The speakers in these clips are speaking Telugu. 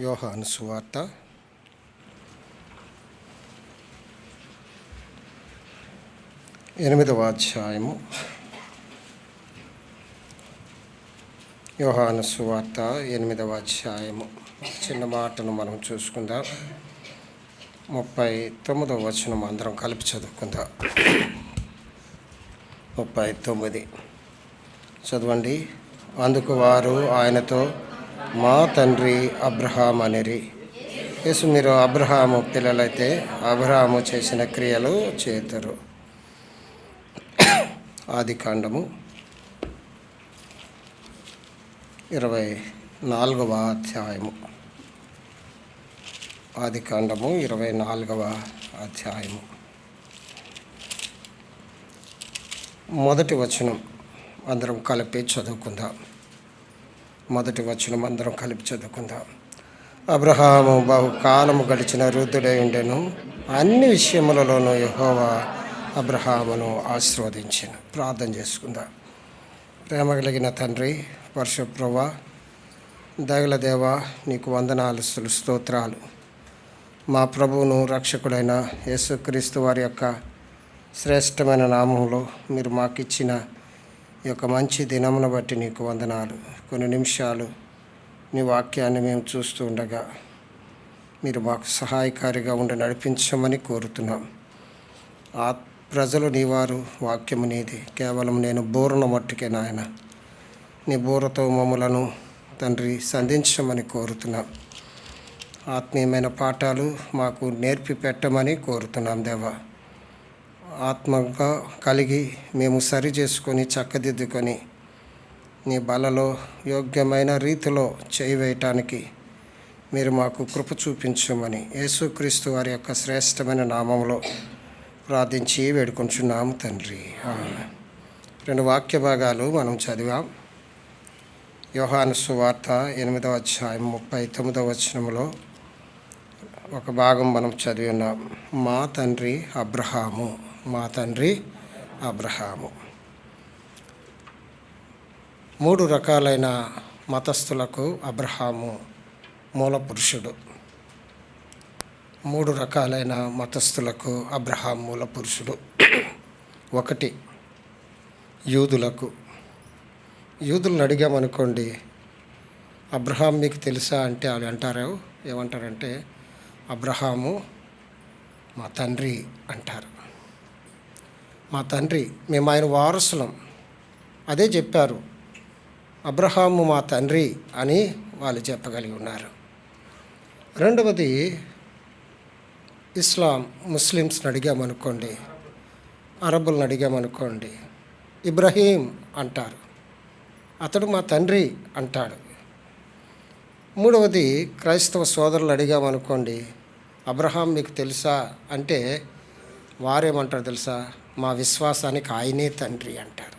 యోహాను సువార్త 8వ అధ్యాయము. యోహాను సువార్త 8వ అధ్యాయము చిన్న మాటను మనం చూసుకుందాం. 39వ వచనం అందరం కలిపి చదువుకుందాం. 39 చదవండి. అందుకు వారు ఆయనతో, మా తండ్రి అబ్రహాం అనిరి. యేసు, మీరు అబ్రహాము పిల్లలైతే అబ్రహాము చేసిన క్రియలు చేతురు. ఆదికాండము 24వ అధ్యాయము. ఆదికాండము 24వ అధ్యాయము మొదటి వచనం అందరం కలిపి చదువుకుందాం. మొదటి వచనం అందరం కలిపి చదువుకుందాం. అబ్రహాము బహుకాలము గడిచిన వృద్ధుడై ఉండెను. అన్ని విషయములలోనూ యెహోవా అబ్రహామును ఆశీర్వదించెను. ప్రార్థన చేసుకుందాం. ప్రేమ కలిగిన తండ్రి, పరిశుద్ధ ప్రభువా, దయగల దేవా, నీకు వందనాలు, స్తోత్రాలు. మా ప్రభువును రక్షకుడైన యేసుక్రీస్తు వారి యొక్క శ్రేష్టమైన నామంలో మీరు మాకిచ్చిన ఈ యొక్క మంచి దినమును బట్టి నీకు వందనాలు. కొన్ని నిమిషాలు నీ వాక్యాన్ని మేము చూస్తూ ఉండగా మీరు మాకు సహాయకారిగా ఉండి నడిపించమని కోరుతున్నాం. ఆ ప్రజలు నీవారు, వాక్యము నీది. కేవలం నేను బోరున మట్టుకే నాయన, నీ బోరతో మమ్ములను తండ్రి సంధించమని కోరుతున్నాం. ఆత్మీయమైన పాఠాలు మాకు నేర్పి పెట్టమని కోరుతున్నాం దేవా. ఆత్మగా కలిగి మేము సరి చేసుకొని చక్కదిద్దుకొని నీ బలలో యోగ్యమైన రీతిలో చేయవేయటానికి మీరు మాకు కృప చూపించమని యేసుక్రీస్తు వారి యొక్క శ్రేష్టమైన నామంలో ప్రార్థించి వేడుకొంచున్నాము తండ్రి. 2 వాక్య భాగాలు మనం చదివాం. యోహాను సువార్త 8వ అధ్యాయం 39వ వచనంలో ఒక భాగం మనం చదివి ఉన్నాం. మా తండ్రి అబ్రహాము, మా తండ్రి అబ్రహాము. 3 రకాలైన మతస్థులకు అబ్రహాము మూల పురుషుడు. 3 రకాలైన మతస్థులకు అబ్రహాం మూల పురుషుడు. 1, యూదులకు. యూదులను అడిగామనుకోండి, అబ్రహాం మీకు తెలుసా అంటే వాళ్ళు అంటారు, ఏమంటారంటే అబ్రహాము మా తండ్రి అంటారు. మా తండ్రి, మేము ఆయన వారసులం. అదే చెప్పారు, అబ్రహాము మా తండ్రి అని వాళ్ళు చెప్పగలిగి ఉన్నారు. 2వది, ఇస్లాం ముస్లిమ్స్ని అడిగామనుకోండి, అరబులను అడిగామనుకోండి, ఇబ్రహీం అంటారు, అతడు మా తండ్రి అంటాడు. 3వది, క్రైస్తవ సోదరులు అడిగామనుకోండి, అబ్రహాం మీకు తెలుసా అంటే వారేమంటారు తెలుసా, మా విశ్వాసానికి ఆయనే తండ్రి అంటారు.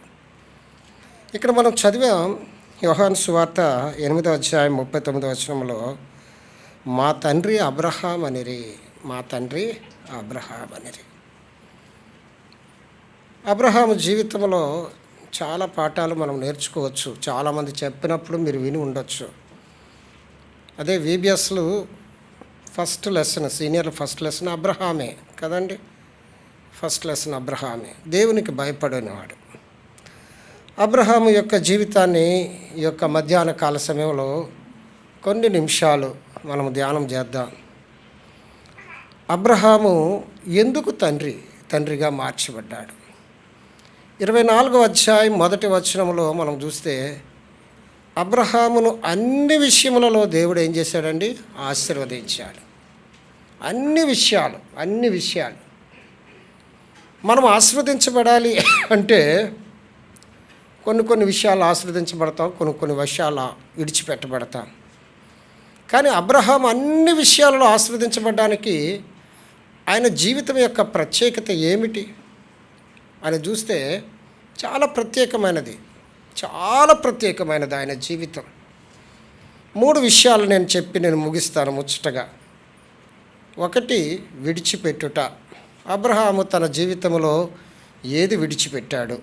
ఇక్కడ మనం చదివాం యోహాను సువార్త 8వ అధ్యాయం 39వ వచనంలో, మా తండ్రి అబ్రహాం అనిరి, మా తండ్రి అబ్రహాం అనిరి. అబ్రహాము జీవితంలో చాలా పాఠాలు మనం నేర్చుకోవచ్చు. చాలామంది చెప్పినప్పుడు మీరు విని ఉండొచ్చు. అదే VBSలు first lesson, senior first lesson అబ్రహామే కదండి. ఫస్ట్ లెసన్ అబ్రహామే, దేవునికి భయపడినవాడు. అబ్రహాము యొక్క జీవితాన్ని ఈ యొక్క మధ్యాహ్న కాల సమయంలో కొన్ని నిమిషాలు మనం ధ్యానం చేద్దాం. అబ్రహాము ఎందుకు తండ్రిగా మార్చబడ్డాడు? 24వ అధ్యాయం 1వ వచనంలో మనం చూస్తే, అబ్రహామును అన్ని విషయములలో దేవుడు ఏం చేశాడండి? ఆశీర్వదించాడు. అన్ని విషయాలు మనం ఆశీర్వదించబడాలి అంటే కొన్ని విషయాలు ఆశీర్వదించబడతాం, కొన్ని విషయాలు విడిచిపెట్టబడతాం. కానీ అబ్రహాం అన్ని విషయాలలో ఆశీర్వదించబడడానికి ఆయన జీవితం యొక్క ప్రత్యేకత ఏమిటి అని చూస్తే చాలా ప్రత్యేకమైనది ఆయన జీవితం. 3 విషయాలు నేను ముగిస్తాను ముచ్చటగా. 1, విడిచిపెట్టుట. అబ్రహాము తన జీవితంలో ఏది విడిచిపెట్టాడు?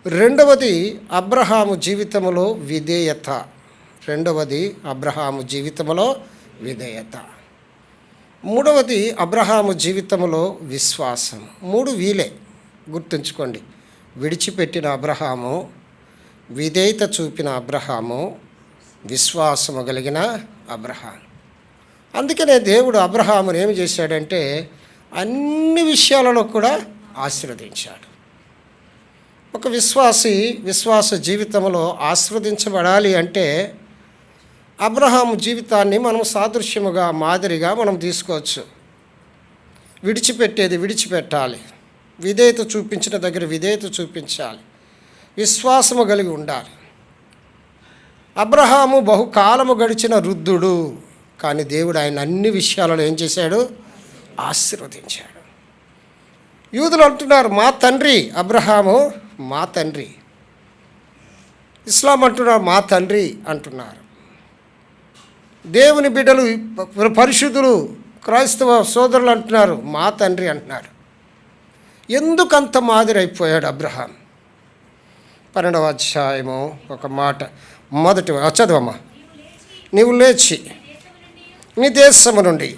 2వది, అబ్రహాము జీవితంలో విధేయత. రెండవది అబ్రహాము జీవితంలో విధేయత. మూడవది అబ్రహాము జీవితంలో విశ్వాసం. 3 వీలే గుర్తుంచుకోండి. విడిచిపెట్టిన అబ్రహాము, విధేయత చూపిన అబ్రహాము, విశ్వాసము కలిగిన అబ్రహాము. అందుకనే దేవుడు అబ్రహామును ఏమి చేశాడంటే అన్ని విషయాలలో కూడా ఆశీర్వదించాడు. ఒక విశ్వాస జీవితంలో ఆశీర్వదించబడాలి అంటే అబ్రహాము జీవితాన్ని మనం సాదృశ్యముగా, మాదిరిగా మనం తీసుకోవచ్చు. విడిచిపెట్టేది విడిచిపెట్టాలి, విధేయత చూపించిన దగ్గర విధేయత చూపించాలి, విశ్వాసము కలిగి ఉండాలి. అబ్రహాము బహుకాలము గడిచిన వృద్ధుడు, కానీ దేవుడు ఆయన అన్ని విషయాలలో ఏం చేశాడు? ఆశీర్వదించాడు. యూదులు అంటున్నారు మా తండ్రి అబ్రహాము, మా తండ్రి. ఇస్లాం అంటున్నారు మా తండ్రి అంటున్నారు. దేవుని బిడ్డలు, పరిశుద్ధులు, క్రైస్తవ సోదరులు అంటున్నారు మా తండ్రి అంటున్నారు. ఎందుకంత మాదిరి అయిపోయాడు అబ్రహాం? 12వ అధ్యాయము ఒక మాట మొదటి చదవమ్మా. నీవు లేచి నీ దేశము నుండి,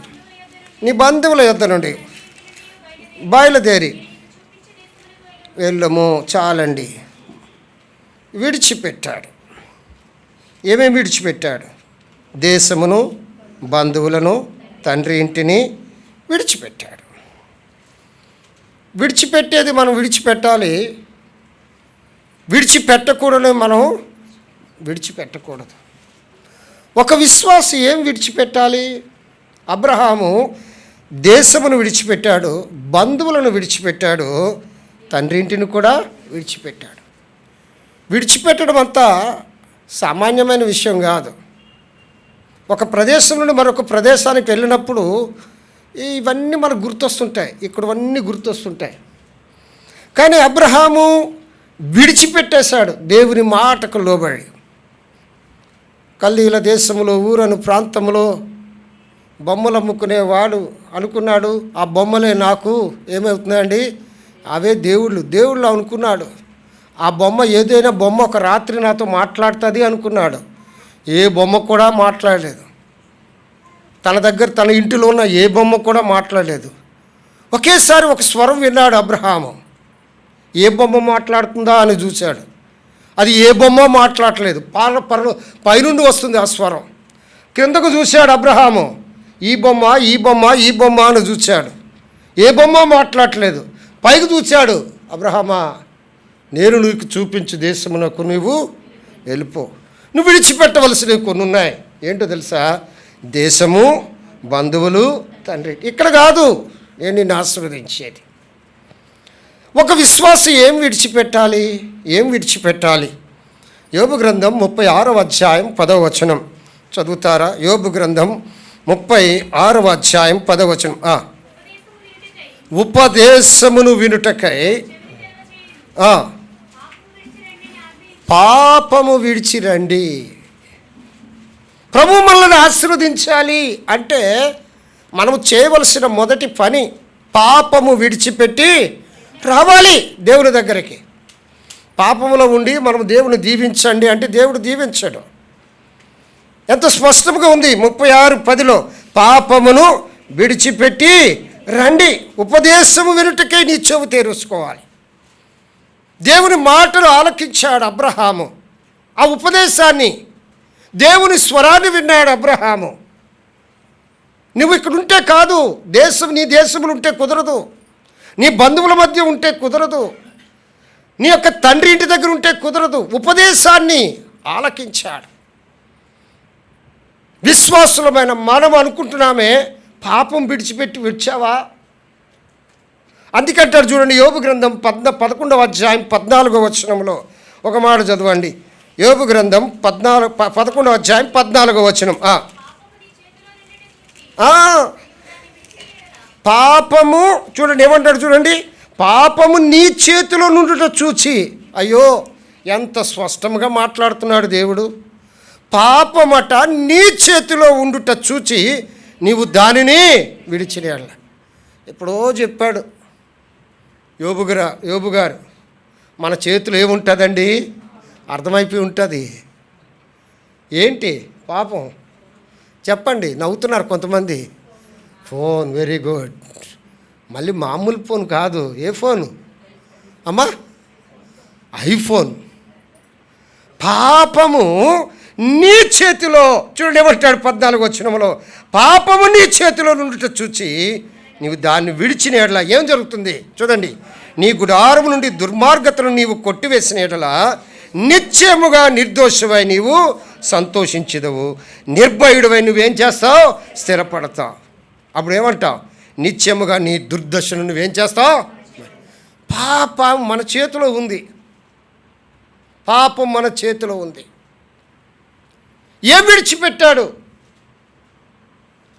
నీ బంధువుల యొద్ద నుండి బయలుదేరి వెళ్ళము. చాలండి. విడిచిపెట్టాడు. ఏమేమి విడిచిపెట్టాడు? దేశమును, బంధువులను, తండ్రి ఇంటిని విడిచిపెట్టాడు. విడిచిపెట్టేది మనం విడిచిపెట్టాలి, విడిచిపెట్టకూడదు మనం విడిచిపెట్టకూడదు. ఒక విశ్వాసి ఏం విడిచిపెట్టాలి? అబ్రహాము దేశమును విడిచిపెట్టాడు, బంధువులను విడిచిపెట్టాడు, తండ్రి ఇంటిని కూడా విడిచిపెట్టాడు. విడిచిపెట్టడం అంతా సామాన్యమైన విషయం కాదు. ఒక ప్రదేశం నుండి మరొక ప్రదేశానికి వెళ్ళినప్పుడు ఇవన్నీ మనకు గుర్తొస్తుంటాయి, ఇక్కడవన్నీ గుర్తొస్తుంటాయి. కానీ అబ్రహాము విడిచిపెట్టేశాడు దేవుని మాటకు లోబడి. కల్దీల దేశంలో ఊరను ప్రాంతంలో బొమ్మలు అమ్ముకునేవాడు అనుకున్నాడు ఆ బొమ్మలే నాకు ఏమవుతుందండి, అవే దేవుళ్ళు అనుకున్నాడు. ఆ బొమ్మ ఏదైనా బొమ్మ ఒక రాత్రి నాతో మాట్లాడుతుంది అనుకున్నాడు. ఏ బొమ్మ కూడా మాట్లాడలేదు. తన దగ్గర తన ఇంటిలో ఉన్న ఏ బొమ్మ కూడా మాట్లాడలేదు. ఒకేసారి ఒక స్వరం విన్నాడు అబ్రహాము. ఏ బొమ్మ మాట్లాడుతుందా అని చూశాడు. అది ఏ బొమ్మ మాట్లాడలేదు. పైనుండి వస్తుంది ఆ స్వరం. క్రిందకు చూశాడు అబ్రహాము. ఈ బొమ్మ ఈ బొమ్మ ఈ బొమ్మ అని చూశాడు. ఏ బొమ్మ మాట్లాడలేదు. పైకి చూశాడు. అబ్రహామా, నేను నీకు చూపించు దేశమునకు నువ్వు వెళ్ళిపో. నువ్వు విడిచిపెట్టవలసినవి కొన్ని ఉన్నాయి. ఏంటో తెలుసా? దేశము, బంధువులు, తండ్రి. ఇక్కడ కాదు నేను నిన్ను ఆశీర్వదించేది. ఒక విశ్వాసి ఏం విడిచిపెట్టాలి? యోబు గ్రంథం 36వ అధ్యాయం 10వ వచనం చదువుతారా? యోబు గ్రంథం 36వ అధ్యాయం 10వ వచనం. ఉపదేశమును వినుటకై పాపము విడిచిరండి. ప్రభు మనల్ని ఆశీర్వదించాలి అంటే మనము చేయవలసిన మొదటి పని పాపము విడిచిపెట్టి రావాలి దేవుని దగ్గరికి. పాపములో ఉండి మనం దేవుని దీవించండి అంటే దేవుడు దీవించడు. ఎంత స్పష్టంగా ఉంది 36:10లో, పాపమును విడిచిపెట్టి రండి, ఉపదేశము వినుటకై నీ చెవు తెరుచుకోవాలి. దేవుని మాటలు ఆలకించాడు అబ్రహాము. ఆ ఉపదేశాన్ని, దేవుని స్వరాన్ని విన్నాడు అబ్రహాము. నువ్వు ఇక్కడ ఉంటే కాదు, నీ దేశంలో ఉంటే కుదరదు, నీ బంధువుల మధ్య ఉంటే కుదరదు, నీ యొక్క తండ్రి ఇంటి దగ్గర ఉంటే కుదరదు. ఉపదేశాన్ని ఆలకించాడు. విశ్వాసులమైన మనం అనుకుంటున్నామే పాపం విడిచిపెట్టి విడిచావా? అందుకంటాడు చూడండి, యోబు గ్రంథం 11వ అధ్యాయం 14వ వచనంలో ఒక మాట చదవండి. యోబు గ్రంథం 11వ అధ్యాయం 14వ వచనం. పాపము చూడండి ఏమంటాడు చూడండి, పాపము నీ చేతిలో నుండుట చూచి. అయ్యో ఎంత స్పష్టంగా మాట్లాడుతున్నాడు దేవుడు. పాపమట నీ చేతిలో ఉండుట చూచి నీవు దానిని విడిచిరేయాల. ఎప్పుడో చెప్పాడు యోబు గారు, మన చేతిలో ఏముంటుందండి? అర్థమైపోయి ఉంటుంది. ఏంటి పాపం? చెప్పండి. నవ్వుతున్నారు కొంతమంది. ఫోన్. Very good. మళ్ళీ మామూలు ఫోన్ కాదు. ఏ ఫోను అమ్మా? ఐఫోన్. పాపము నీ చేతిలో, చూడండి ఏమంటాడు 14వ వచనంలో, పాపము నీ చేతిలో నుండి చూచి నీవు దాన్ని విడిచిన ఎడల ఏం జరుగుతుంది చూడండి. నీ గుడారము నుండి దుర్మార్గతను నీవు కొట్టివేసిన ఎడల నిశ్చయముగా నిర్దోషమై నీవు సంతోషించదవు, నిర్భయుడివై నువ్వేం చేస్తావు? స్థిరపడతావు. అప్పుడు ఏమంటావు? నిశ్చయముగా నీ దుర్దశను నువ్వేం చేస్తావు? పాపం మన చేతిలో ఉంది. పాపం మన చేతిలో ఉంది. ఏం విడిచిపెట్టాడు?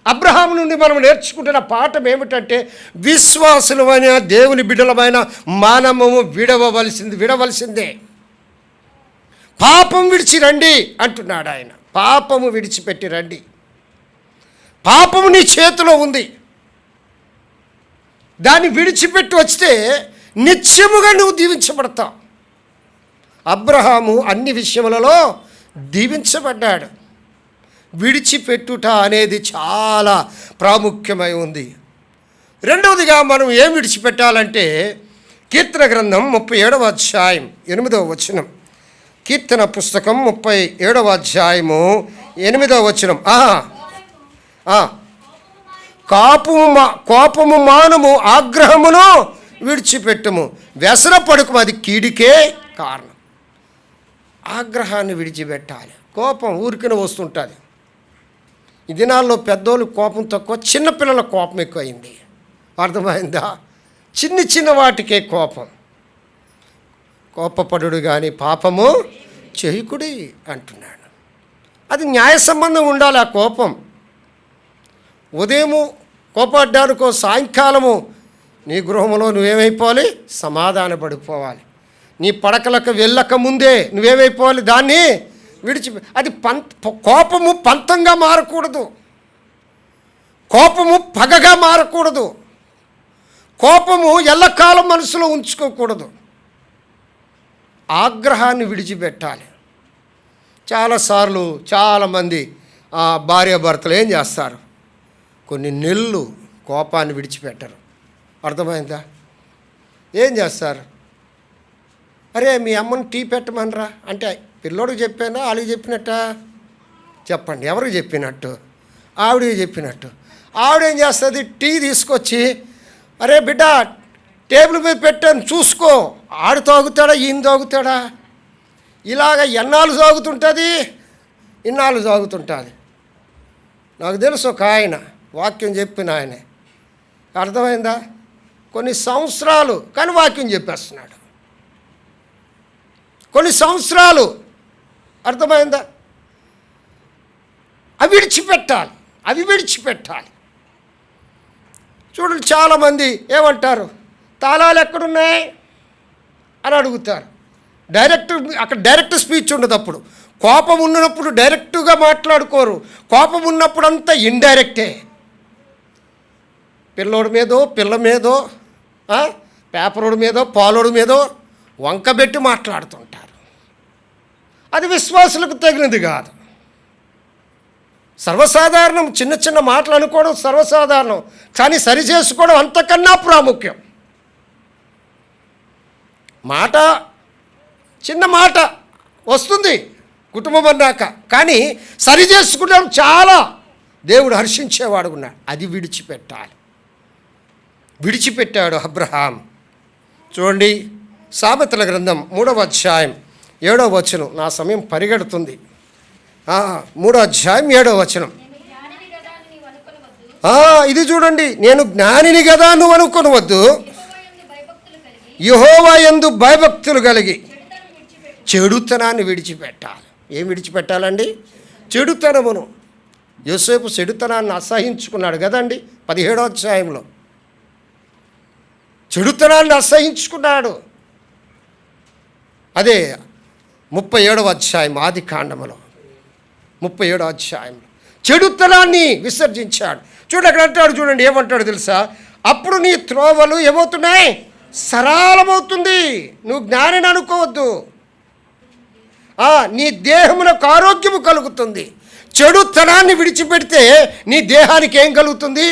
అబ్రహాము నుండి మనం నేర్చుకుంటున్న పాఠం ఏమిటంటే, విశ్వాసులమైన దేవుని బిడ్డలమైన మానవము విడవలసిందే. పాపం విడిచి రండి అంటున్నాడు ఆయన. పాపము విడిచిపెట్టి రండి. పాపము నీ చేతిలో ఉంది. దాన్ని విడిచిపెట్టి వస్తే నిత్యముగా నువ్వు దీవించబడతావు. అబ్రహాము అన్ని విషయములలో దీవించబడ్డాడు. విడిచిపెట్టుట అనేది చాలా ప్రాముఖ్యమై ఉంది. రెండవదిగా మనం ఏం విడిచిపెట్టాలంటే, కీర్తన గ్రంథం 37వ అధ్యాయం 8వ వచనం. కీర్తన పుస్తకం 37వ అధ్యాయము 8వ వచనం. కోపము మానము, ఆగ్రహమును విడిచిపెట్టుము, వ్యసన పడుకుము, అది కీడికే కారణం. ఆగ్రహాన్ని విడిచిపెట్టాలి. కోపం ఊరికనే వస్తుంటుంది. ఈ దినాల్లో పెద్దోళ్ళు కోపం తక్కువ, చిన్నపిల్లల కోపం ఎక్కువైంది. అర్థమైందా? చిన్న వాటికే కోపం. కోపపడుడు కానీ పాపము చేయకుడి అంటున్నాడు. అది న్యాయ సంబంధం ఉండాలి. ఆ కోపం ఉదయము కోపడ్డానుకో, సాయంకాలము నీ గృహంలో నువ్వేమైపోవాలి? సమాధానపడిపోవాలి. నీ పడకలకు వెళ్ళక ముందే నువ్వేమైపోవాలి? దాన్ని అది కోపము పంతంగా మారకూడదు. కోపము పగగా మారకూడదు. కోపము ఎల్లకాలం మనసులో ఉంచుకోకూడదు. ఆగ్రహాన్ని విడిచిపెట్టాలి. చాలాసార్లు చాలామంది భార్యాభర్తలు ఏం చేస్తారు? కొన్ని నెలలు కోపాన్ని విడిచిపెట్టరు. అర్థమైందా? ఏం చేస్తారు? అరే మీ అమ్మని టీ పెట్టమనరా అంటే, పిల్లోడికి చెప్పానా వాళ్ళకి చెప్పినట్ట? చెప్పండి, ఎవరికి చెప్పినట్టు? ఆవిడకి చెప్పినట్టు. ఆవిడేం చేస్తుంది? టీ తీసుకొచ్చి, అరే బిడ్డ టేబుల్ మీద పెట్టాను చూసుకో. ఆడు తాగుతాడా ఈయన తాగుతాడా? ఇలాగ ఎన్నాళ్ళు తాగుతుంటుంది, ఇన్నాళ్ళు తాగుతుంటుంది. నాకు తెలుసు ఒక ఆయన, వాక్యం చెప్పిన ఆయనే. అర్థమైందా? కొన్ని సంవత్సరాలు కానీ వాక్యం చెప్పేస్తున్నాడు. కొన్ని సంవత్సరాలు. అర్థమైందా? అవి విడిచిపెట్టాలి. చూడండి, చాలామంది ఏమంటారు? తాళాలు ఎక్కడున్నాయి అని అడుగుతారు. డైరెక్ట్ స్పీచ్ ఉండదు. అప్పుడు కోపం ఉన్నప్పుడు డైరెక్ట్గా మాట్లాడుకోరు. కోపం ఉన్నప్పుడు అంతా ఇండైరెక్టే. పిల్లోడి మీదో, పిల్ల మీదో, పేపరోడి మీదో, పాలోడి మీదో వంకబెట్టి మాట్లాడుతుంటారు. అది విశ్వాసులకు తగినది కాదు. సర్వసాధారణం. చిన్న మాటలు అనుకోవడం సర్వసాధారణం, కానీ సరి చేసుకోవడం అంతకన్నా ప్రాముఖ్యం. మాట, చిన్న మాట వస్తుంది కుటుంబం అన్నాక, కానీ సరి చేసుకుంటాం చాలా దేవుడు హర్షించేవాడు ఉన్నాడు. అది విడిచిపెట్టాడు అబ్రహాం. చూడండి, సామెతల గ్రంథం 3వ అధ్యాయం 7వ వచనం. నా సమయం పరిగెడుతుంది. 3వ అధ్యాయం 7వ వచనం. ఇది చూడండి, నేను జ్ఞానిని కదా నువ్వు అనుకొనవద్దు, యెహోవా యందు భయభక్తులు కలిగి చెడుతనాన్ని విడిచిపెట్టాలి. ఏం విడిచిపెట్టాలండి? చెడుతనమును. యోసేపు చెడుతనాన్ని అసహించుకున్నాడు కదండి 17వ అధ్యాయంలో. చెడుతనాన్ని అసహించుకున్నాడు. అదే 37వ అధ్యాయం ఆది కాండములో 37వ అధ్యాయంలో చెడుతనాన్ని విసర్జించాడు. చూడండి, అక్కడ అంటాడు, చూడండి ఏమంటాడు తెలుసా? అప్పుడు నీ త్రోవలు ఏమవుతున్నాయి? సరళమవుతుంది. నువ్వు జ్ఞానిని అనుకోవద్దు. నీ దేహమునకు ఆరోగ్యము కలుగుతుంది. చెడుతనాన్ని విడిచిపెడితే నీ దేహానికి ఏం కలుగుతుంది?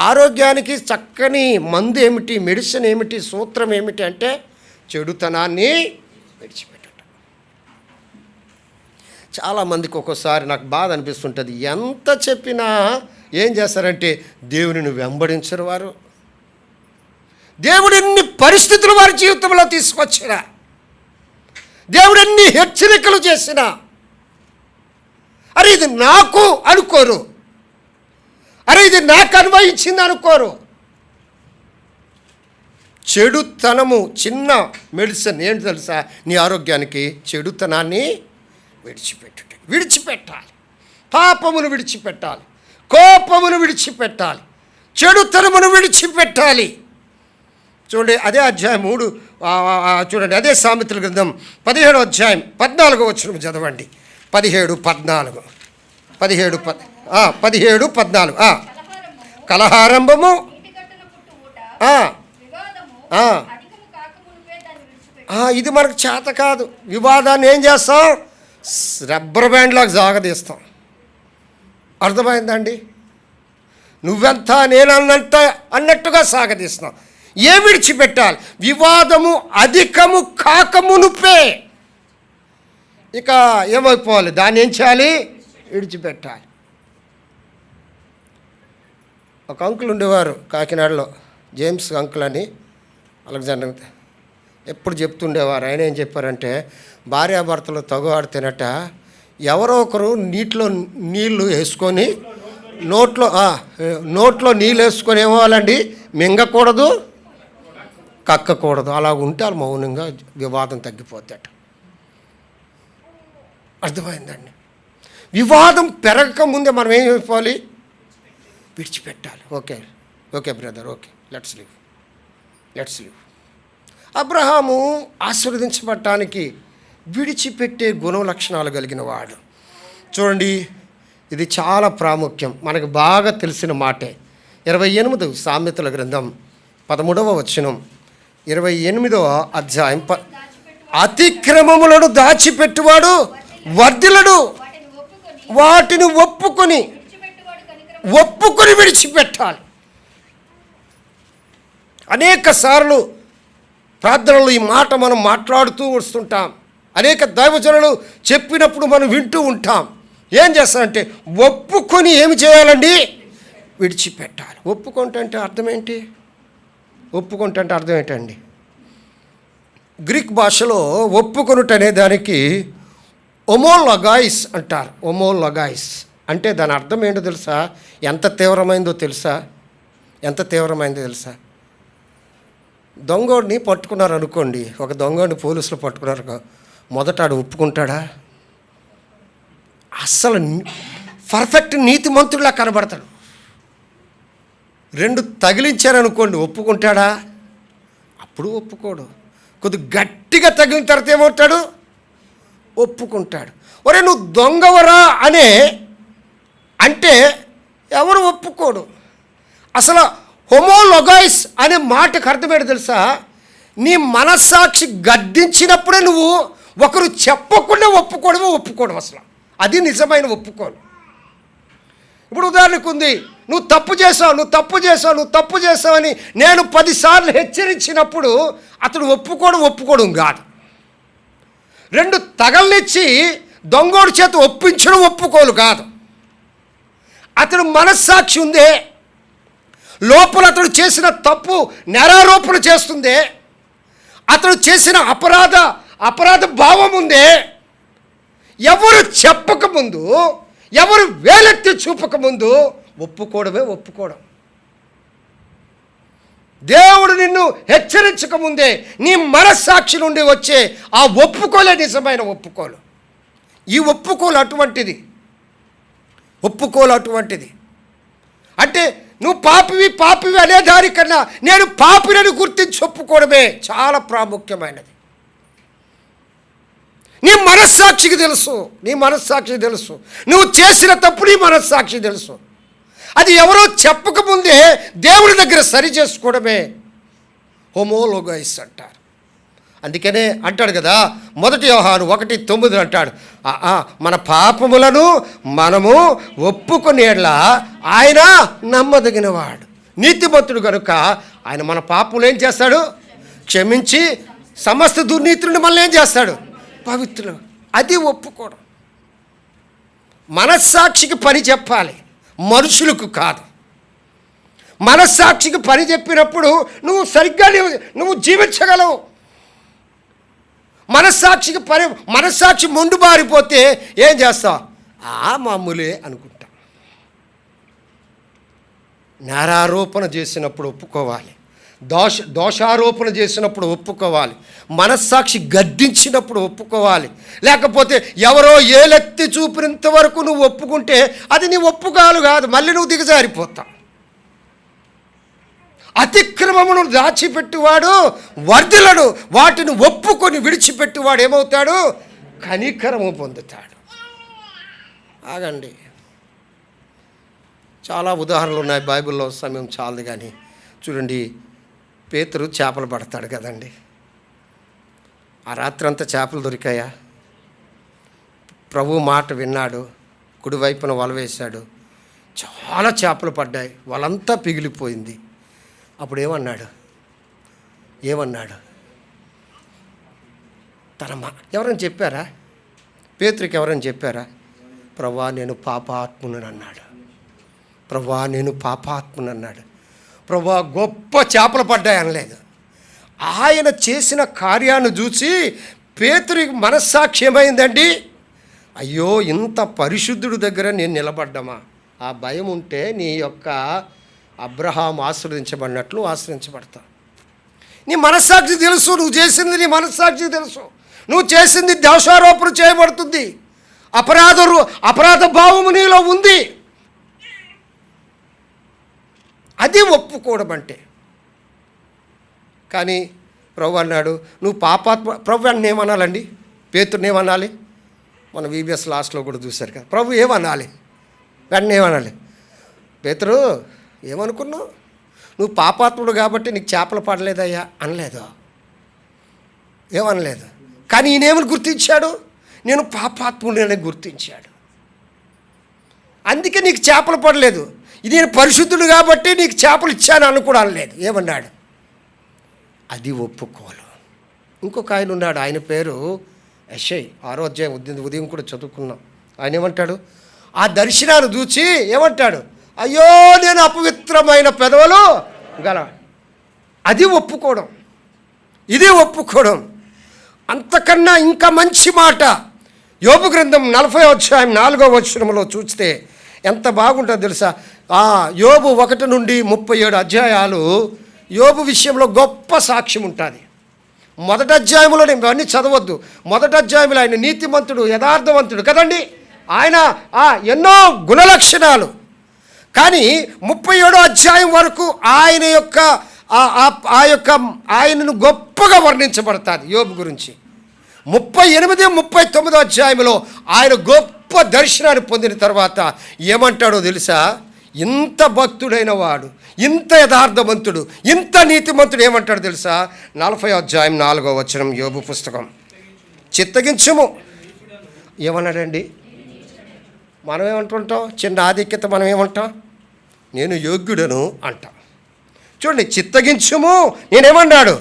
ఆరోగ్యానికి చక్కని మందు ఏమిటి, మెడిసిన్ ఏమిటి, సూత్రం ఏమిటి అంటే చెడుతనాన్ని విడిచిపెట్టడం. చాలామందికి ఒక్కోసారి నాకు బాధ అనిపిస్తుంటుంది, ఎంత చెప్పినా ఏం చేస్తారంటే దేవునిని వెంబడించరు వారు. దేవుడు ఎన్ని పరిస్థితులు వారి జీవితంలో తీసుకొచ్చినా, దేవుడు ఎన్ని హెచ్చరికలు చేసినా అరే ఇది నాకు అనుకోరు, అరే ఇది నాకు అన్వయించింది అనుకోరు. చెడుతనము చిన్న మెడిసిన్ ఏంటి తెలుసా? నీ ఆరోగ్యానికి చెడుతనాన్ని విడిచిపెట్టాలి. పాపమును విడిచిపెట్టాలి, కోపమును విడిచిపెట్టాలి, చెడుతనమును విడిచిపెట్టాలి. చూడండి అదే అధ్యాయం 3 చూడండి, అదే సామెతల గ్రంథం 17వ అధ్యాయం 14వ వచనం చదవండి. 17:14 కలహారంభము ఇది మనకు చేత కాదు. వివాదాన్ని ఏం చేస్తాం? రబ్బర్ బ్యాండ్లాగా సాగదీస్తాం. అర్థమైందండి? నువ్వెంత నేనన్నంత అన్నట్టుగా సాగదీస్తున్నాం. ఏ విడిచిపెట్టాలి? వివాదము అధికము కాకమునుపే. ఇక ఏమైపోవాలి? దాన్ని ఏం చేయాలి? విడిచిపెట్టాలి. ఒక అంకుల్ ఉండేవారు కాకినాడలో, జేమ్స్ అంకుల్ అని, అలెగ్జాండర్. ఎప్పుడు చెప్తుండేవారు. ఆయన ఏం చెప్పారంటే, భార్యాభర్తలు తగువాడితేనట ఎవరో ఒకరు నీళ్ళు వేసుకొని నోట్లో నీళ్ళు వేసుకొని ఏమవ్వాలండి? మింగకూడదు, కక్కకూడదు. అలా ఉంటే వాళ్ళు మౌనంగా వివాదం తగ్గిపోతాడు. అర్థమైందండి? వివాదం పెరగక ముందే మనం ఏం అయిపోవాలి? విడిచిపెట్టాలి. Okay brother, okay, let's live. Abraham ఆశీర్వదించబడటానికి విడిచిపెట్టే గుణ లక్షణాలు కలిగిన వాడు. చూడండి, ఇది చాలా ప్రాముఖ్యం, మనకు బాగా తెలిసిన మాటే. 28 సామెతల గ్రంథం 13వ వచనం, 28వ అధ్యాయం. అతిక్రమములను దాచిపెట్టువాడు వర్ధిల్లడు, వాటిని ఒప్పుకొని విడిచిపెట్టాలి. అనేక సార్లు ప్రార్థనలు ఈ మాట మనం మాట్లాడుతూ వస్తుంటాం. అనేక దైవజనులు చెప్పినప్పుడు మనం వింటూ ఉంటాం. ఏం చేస్తారంటే ఒప్పుకొని ఏమి చేయాలండి? విడిచిపెట్టాలి. ఒప్పుకుంటే అర్థం ఏంటి? అర్థం ఏంటండి? గ్రీక్ భాషలో ఒప్పుకొనుట అనే దానికి ఒమోలగాయిస్ అంటారు. ఒమోలగాయిస్ అంటే దాని అర్థం ఏంటో తెలుసా? ఎంత తీవ్రమైందో తెలుసా? దొంగోడిని పట్టుకున్నారు అనుకోండి, ఒక దొంగోడిని పోలీసులు పట్టుకున్నారు. మొదట ఆడు ఒప్పుకుంటాడా? అస్సలు పర్ఫెక్ట్ నీతిమంతుడిలా కనబడతాడు. 2 తగిలించారనుకోండి, ఒప్పుకుంటాడా? అప్పుడు ఒప్పుకోడు. కొద్దిగా గట్టిగా తగిలిన తర్వాత ఏమవుతాడు? ఒప్పుకుంటాడు. ఒరే నువ్వు దొంగవరా అంటే ఎవరు ఒప్పుకోడు. అసలు హోమోలొగైస్ అనే మాటకు అర్థమేంటో తెలుసా? నీ మనస్సాక్షి గద్దించినప్పుడే నువ్వు ఒకరు చెప్పకుండా ఒప్పుకోవడం అసలు అది నిజమైన ఒప్పుకోను. ఇప్పుడు ఉదాహరణకు ఉంది, నువ్వు తప్పు చేసావని నేను 10 సార్లు హెచ్చరించినప్పుడు అతడు ఒప్పుకోవడం కాదు. 2 తగలనిచ్చి దొంగోడి చేత ఒప్పించడం ఒప్పుకోలు కాదు. అతడు మనస్సాక్షి ఉందే, లోపల అతడు చేసిన తప్పు నేరారోపణ చేస్తుందే, అతడు చేసిన అపరాధ భావం ఉందే, ఎవరు చెప్పకముందు, ఎవరు వేలెత్తి చూపకముందు ఒప్పుకోవడం. దేవుడు నిన్ను హెచ్చరించకముందే నీ మనస్సాక్షి నుండి వచ్చే ఆ ఒప్పుకోలే నిజమైన ఒప్పుకోలు. ఈ ఒప్పుకోలు అటువంటిది. అంటే నువ్వు పాపివి అనే దానికన్నా నేను పాపినని గుర్తించి ఒప్పుకోవడమే చాలా ప్రాముఖ్యమైనది. నీ మనస్సాక్షికి తెలుసు నువ్వు చేసిన తప్పు నీ మనస్సాక్షి తెలుసు. అది ఎవరో చెప్పకముందే దేవుడి దగ్గర సరి చేసుకోవడమే హోమోలోగైస్ అంటారు. అందుకనే అంటాడు కదా, 1 యోహాను 1:9 అంటాడు, మన పాపములను మనము ఒప్పుకునేలా ఆయన నమ్మదగినవాడు, నీతిమంతుడు కనుక ఆయన మన పాపములు ఏం చేస్తాడు, క్షమించి సమస్త దుర్నీతులను మళ్ళీ ఏం చేస్తాడు, పవిత్రులు. అది ఒప్పుకోవడం. మనస్సాక్షికి పని చెప్పాలి, మనుషులకు కాదు. మనస్సాక్షికి పని చెప్పినప్పుడు నువ్వు సరిగ్గా నువ్వు జీవించగలవు. మనస్సాక్షి మొండు బారిపోతే ఏం చేస్తావు, మామూలే అనుకుంటా. నేరారోపణ చేసినప్పుడు ఒప్పుకోవాలి, దోషారోపణ చేసినప్పుడు ఒప్పుకోవాలి, మనస్సాక్షి గద్దించినప్పుడు ఒప్పుకోవాలి. లేకపోతే ఎవరో ఏలెత్తి చూపినంత వరకు నువ్వు ఒప్పుకుంటే అది నీ ఒప్పుకోలు కాదు, మళ్ళీ నువ్వు దిగజారిపోతావు. అతిక్రమమును దాచిపెట్టువాడు వర్ధిల్లడు, వాటిని ఒప్పుకొని విడిచిపెట్టువాడు ఏమవుతాడు, కనికరము పొందుతాడు. ఆగండి, చాలా ఉదాహరణలు ఉన్నాయి బైబిల్లో, సమయం చాలదు కానీ చూడండి. పేతురు చేపలు పడతాడు కదండి, ఆ రాత్రంతా చేపలు దొరికాయా? ప్రభు మాట విన్నాడు, కుడివైపున వల వేశాడు, చాలా చేపలు పడ్డాయి, వలంతా పిగిలిపోయింది. అప్పుడు ఏమన్నాడు, ఎవరైనా చెప్పారా? పేతురికి ఎవరైనా చెప్పారా? ప్రభువా నేను పాపాత్ముని అన్నాడు. ప్రభువా గొప్ప చేపలు పడ్డాయి అనలేదు. ఆయన చేసిన కార్యాన్ని చూసి పేతురికి మనస్సాక్షి ఏమైందండి, అయ్యో ఇంత పరిశుద్ధుడి దగ్గర నేను నిలబడ్డామా? ఆ భయం ఉంటే నీ యొక్క అబ్రహాం ఆశ్రదించబడినట్లు ఆశ్రయించబడతావు. నీ మనస్సాక్షి తెలుసు, నువ్వు చేసింది నీ మనస్సాక్షి తెలుసు. నువ్వు చేసింది దోషారోపణ చేయబడుతుంది, అపరాధ భావము నీలో ఉంది. అది ఒప్పుకోవడం అంటే. కానీ ప్రభు అన్నాడు, నువ్వు ప్రభు అని ఏమనాలండి, పేతుర్ని ఏమనాలి? మన VBS లాస్ట్లో కూడా చూశారు కదా, ప్రభు ఏమనాలి, వెంటనే ఏమనాలి, పేతురు ఏమనుకున్నావు, నువ్వు పాపాత్ముడు కాబట్టి నీకు చేపలు పడలేదయ్యా అనలేదు, ఏమనలేదు. కానీ ఈయనేమని గుర్తించాడు, నేను పాపాత్ముడిని గుర్తించాడు. అందుకే నీకు చేపలు పడలేదు, ఇది నేను పరిశుద్ధుడు కాబట్టి నీకు చేపలు ఇచ్చాను అని కూడా అనలేదు. ఏమన్నాడు, అది ఒప్పుకోలు. ఇంకొక ఆయన ఉన్నాడు, ఆయన పేరు యెషయా, 6వ అధ్యాయం ఉదయం కూడా చదువుకున్నాం. ఆయన ఏమంటాడు, ఆ దర్శనాన్ని చూచి ఏమంటాడు, అయ్యో నేను అపవిత్రమైన పెదవులు గల. అది ఒప్పుకోవడం, ఇది ఒప్పుకోవడం. అంతకన్నా ఇంకా మంచి మాట యోబు గ్రంథం 40వ అధ్యాయం 4వ వచనంలో చూస్తే ఎంత బాగుంటుందో తెలుసా? యోబు 1 నుండి 37 అధ్యాయాలు యోబు విషయంలో గొప్ప సాక్ష్యం ఉంటుంది. మొదటి అధ్యాయంలో నేను ఇవన్నీ చదవద్దు. మొదటి అధ్యాయంలో ఆయన నీతిమంతుడు, యథార్థవంతుడు కదండి, ఆయన ఎన్నో గుణలక్షణాలు. కానీ 37వ అధ్యాయం వరకు ఆయన యొక్క ఆయనను గొప్పగా వర్ణించబడతాది యోబు గురించి. 38, 39 అధ్యాయంలో ఆయన గొప్ప దర్శనాన్ని పొందిన తర్వాత ఏమంటాడో తెలుసా? ఇంత భక్తుడైన వాడు, ఇంత యథార్థవంతుడు, ఇంత నీతిమంతుడు ఏమంటాడో తెలుసా? 40వ అధ్యాయం 4వ వచనం యోబు పుస్తకం. చిత్తగించుము ఏమన్నాడండి? మనం ఏమంటుంటాం? చిన్న ఆధిక్యత మనం ఏమంటాం? నేను యోగ్యుడను అంటాం. చూడండి, చిత్తగించుము నేనేమన్నాడు?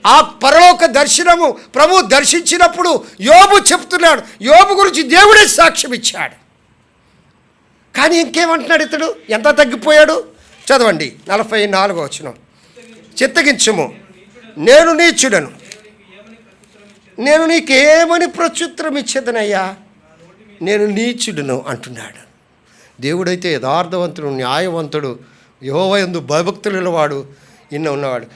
ఆ పరలోక దర్శనము ప్రభు దర్శించినప్పుడు యోబు చెప్తున్నాడు, యోబు గురించి దేవుడే సాక్ష్యం ఇచ్చాడు. కానీ ఇంకేమంటున్నాడు ఇతడు? ఎంత తగ్గిపోయాడు? చదవండి 44వ వచనం. చిత్తగించుము నేను నీచుడను, నేను నీకేమని ప్రత్యుత్తరం ఇచ్చేదనయ్యా, నేను నీచుడను అంటున్నాడు. దేవుడైతే యథార్థవంతుడు, న్యాయవంతుడు, యెహోవా యందు భయభక్తులు వాడు, ఇన్న ఉన్నవాడు.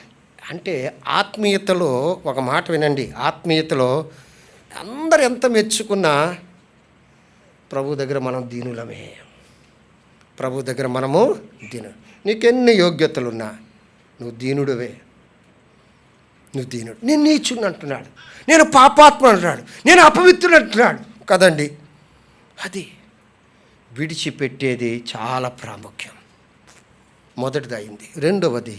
అంటే ఆత్మీయతలో ఒక మాట వినండి, ఆత్మీయతలో అందరు ఎంత మెచ్చుకున్నా ప్రభు దగ్గర మనం దీనులమే. ప్రభు దగ్గర మనము నీకెన్ని యోగ్యతలున్నా నువ్వు దీనుడివే, నువ్వు దీనుడు. నేను నీచుని అంటున్నాడు, నేను పాపాత్మ అంటున్నాడు, నేను అపవిత్రుడు అంటున్నాడు కదండి. అది విడిచిపెట్టేది చాలా ప్రాముఖ్యం. మొదటిది అయింది. రెండవది,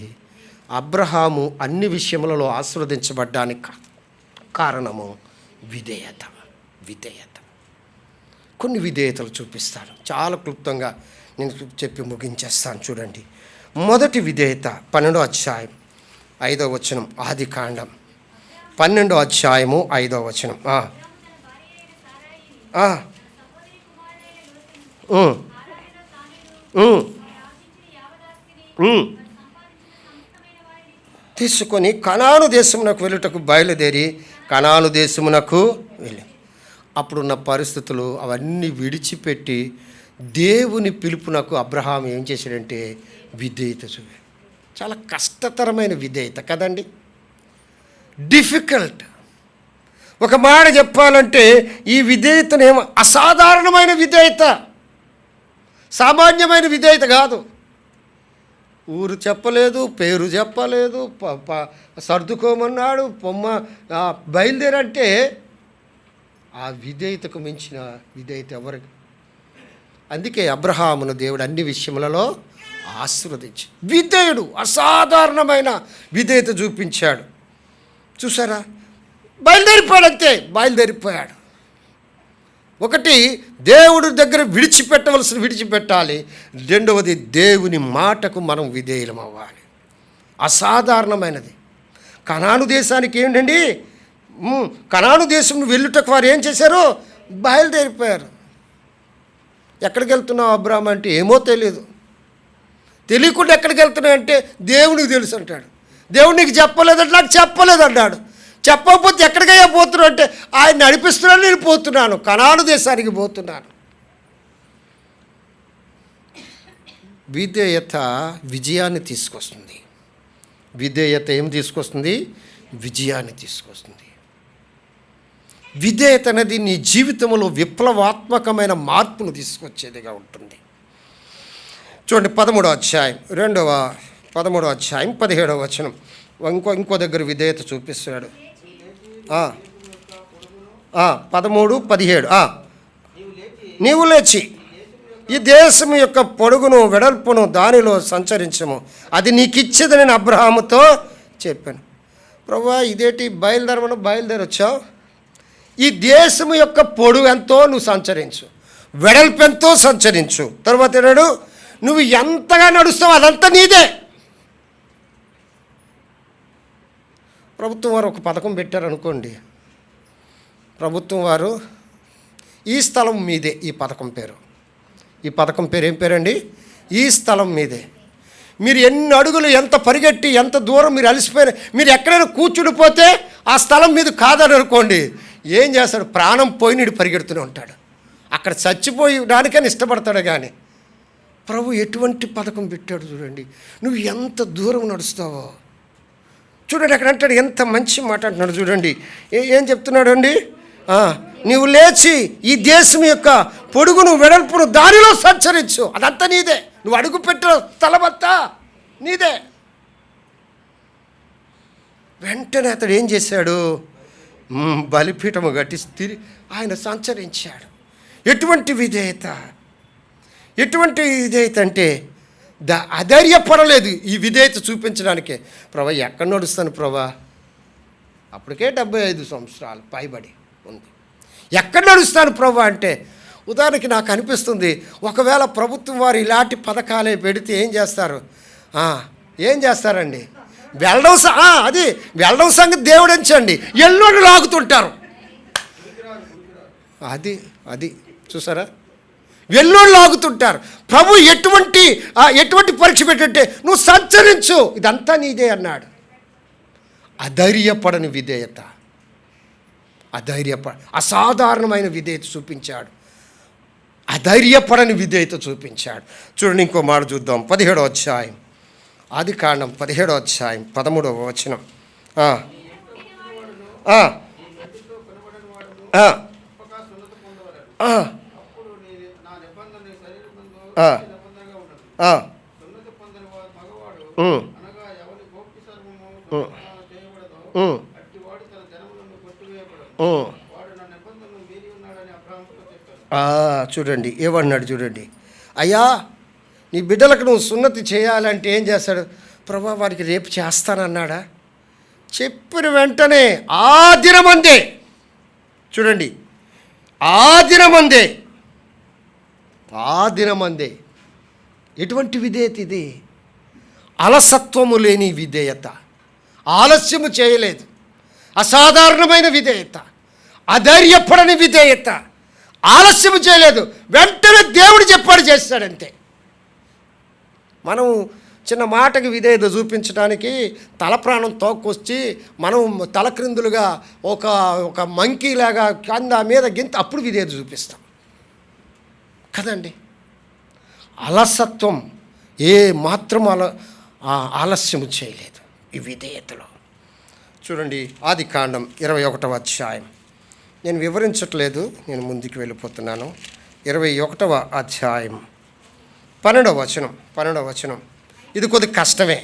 అబ్రహాము అన్ని విషయములలో ఆశీర్వదించబడ్డానికి కాదు, కారణము విధేయత. విధేయత. కొన్ని విధేయతలు చూపిస్తాను, చాలా క్లుప్తంగా నేను చెప్పి ముగించేస్తాను. చూడండి, మొదటి విధేయత 12వ అధ్యాయం 5వ వచనం, ఆదికాండం 12వ అధ్యాయము 5వ వచనం. తీసుకొని కనాను దేశమునకు వెళ్ళుటకు బయలుదేరి కనాను దేశమునకు వెళ్ళి, అప్పుడున్న పరిస్థితులు అవన్నీ విడిచిపెట్టి దేవుని పిలుపునకు అబ్రహాం ఏం చేశాడంటే విధేయత చూపి. చాలా కష్టతరమైన విధేయత కదండి, డిఫికల్ట్. ఒక మాట చెప్పాలంటే ఈ విధేయతనేమో అసాధారణమైన విధేయత, సామాన్యమైన విధేయత కాదు. ఊరు చెప్పలేదు, పేరు చెప్పలేదు, సర్దుకోమన్నాడు, బయలుదేరంటే ఆ విధేయతకు మించిన విధేయత ఎవరికి. అందుకే అబ్రహామును దేవుడు అన్ని విషయములలో ఆశీర్వదించి విధేయుడు, అసాధారణమైన విధేయత చూపించాడు. చూసారా, బయలుదేరిపోయాడు, అంతే బయలుదేరిపోయాడు. ఒకటి, దేవుడి దగ్గర విడిచిపెట్టాలి. రెండవది, దేవుని మాటకు మనం విధేయులం అవ్వాలి. అసాధారణమైనది. కనాను దేశానికి ఏంటండి, కనాను దేశం వెళ్ళుటకు వారు ఏం చేశారు, బయలుదేరిపోయారు. ఎక్కడికి వెళ్తున్నావు అబ్రాహం అంటే ఏమో తెలియకుండా ఎక్కడికి వెళ్తున్నావు అంటే దేవునికి తెలుసు అంటాడు. దేవుడు నీకు చెప్పలేదంటే నాకు చెప్పలేదు అన్నాడు. చెప్పకపోతే ఎక్కడికయ్యా పోతున్నావు అంటే ఆయన నడిపిస్తున్నాను, నేను పోతున్నాను, కనాను దేశానికి పోతున్నాను. విధేయత విజయాన్ని తీసుకొస్తుంది. విధేయత ఏం తీసుకొస్తుంది, విజయాన్ని తీసుకొస్తుంది. విధేయత అనేది నీ జీవితంలో విప్లవాత్మకమైన మార్పును తీసుకొచ్చేదిగా ఉంటుంది. చూడండి, 13వ అధ్యాయం 17వ వచనం, ఇంకో దగ్గర విధేయత చూపిస్తున్నాడు. 13:17 నీవు లేచి ఈ దేశం యొక్క పొడుగును వెడల్పును దానిలో సంచరించము, అది నీకు ఇచ్చేది నేను అబ్రహాముతో చెప్పాను. ప్రభువా, ఇదేంటి బయలుదేరొచ్చావు? ఈ దేశము యొక్క పొడుగు ఎంతో నువ్వు సంచరించు, వెడల్పు ఎంతో సంచరించు. తర్వాత ఏనాడు, నువ్వు ఎంతగా నడుస్తావు అదంతా నీదే. ప్రభుత్వం వారు ఒక పథకం పెట్టారనుకోండి, ప్రభుత్వం వారు ఈ స్థలం మీదే, ఈ పథకం పేరు ఏం పేరండి, ఈ స్థలం మీదే. మీరు ఎన్ని అడుగులు ఎంత పరిగెట్టి ఎంత దూరం మీరు అలసిపోయినా, మీరు ఎక్కడైనా కూర్చుడిపోతే ఆ స్థలం మీద కాదని అనుకోండి, ఏం చేస్తాడు, ప్రాణం పోయినడు పరిగెడుతూనే ఉంటాడు. అక్కడ చచ్చిపోయడానికని ఇష్టపడతాడు. కానీ ప్రభు ఎటువంటి పథకం పెట్టాడు చూడండి, నువ్వు ఎంత దూరం నడుస్తావో చూడండి. అక్కడ అంటాడు, ఎంత మంచి మాట అంటున్నాడు చూడండి. ఏం చెప్తున్నాడు అండి, నీవు లేచి ఈ దేశం యొక్క పొడుగును వెడల్పును దానిలో సంచరించు, అదంతా నీదే. నువ్వు అడుగు పెట్టిన స్థలమంతా నీదే. వెంటనే అతడు ఏం చేశాడు, బలిపీఠము కట్టి ఆయన సంచరించాడు. ఎటువంటి విధేయత అంటే అధైర్యపడలేదు ఈ విధేయత చూపించడానికే. ప్రభా, ఎక్కడ నడుస్తాను ప్రభా, అప్పటికే 75 సంవత్సరాలు పైబడి ఉంది, ఎక్కడ నడుస్తాను ప్రభా అంటే. ఉదాహరణకి నాకు అనిపిస్తుంది, ఒకవేళ ప్రభుత్వం వారు ఇలాంటి పథకాలే పెడితే ఏం చేస్తారండి, వెళ్ళడం సంగతి దేవుడు ఎంచండి, ఎల్లుండి లాగుతుంటారు. అది చూసారా, వెల్లోళ్ళు లాగుతుంటారు. ప్రభు ఎటువంటి పరీక్ష పెట్టంటే, నువ్వు సంచరించు, ఇదంతా నీదే అన్నాడు. అధైర్యపడని విధేయత, అసాధారణమైన విధేయత చూపించాడు. అధైర్యపడని విధేయత చూపించాడు. చూడండి, ఇంకో మాట చూద్దాం. 17వ అధ్యాయం ఆదికాండం 17వ అధ్యాయం 13వ వచనం. చూడండి ఏమన్నాడు చూడండి, అయ్యా నీ బిడ్డలకు నువ్వు సున్నతి చేయాలంటే ఏం చేస్తాడు ప్రభా, వారికి రేపు చేస్తానన్నాడా, చెప్పిన వెంటనే ఆ దినమందే, చూడండి, ఆ దినమందే ఎటువంటి విధేయత ఇది? అలసత్వము లేని విధేయత, ఆలస్యము చేయలేదు, అసాధారణమైన విధేయత, అధైర్యపడని విధేయత, ఆలస్యము చేయలేదు, వెంటనే దేవుడు చెప్పాడు చేస్తాడంతే. మనం చిన్న మాటకి విధేయత చూపించడానికి తల ప్రాణం తోక్కొచ్చి మనం తలక్రిందులుగా ఒక మంకీలాగా కింద మీద గింత అప్పుడు విధేయత చూపిస్తాం కదండి. అలసత్వం ఏ మాత్రం ఆలస్యము చేయలేదు ఈ విధేయతలో. చూడండి, ఆదికాండం 21వ అధ్యాయం. నేను వివరించట్లేదు, నేను ముందుకు వెళ్ళిపోతున్నాను. 21వ అధ్యాయం 12వ వచనం. ఇది కొద్దిగా కష్టమే,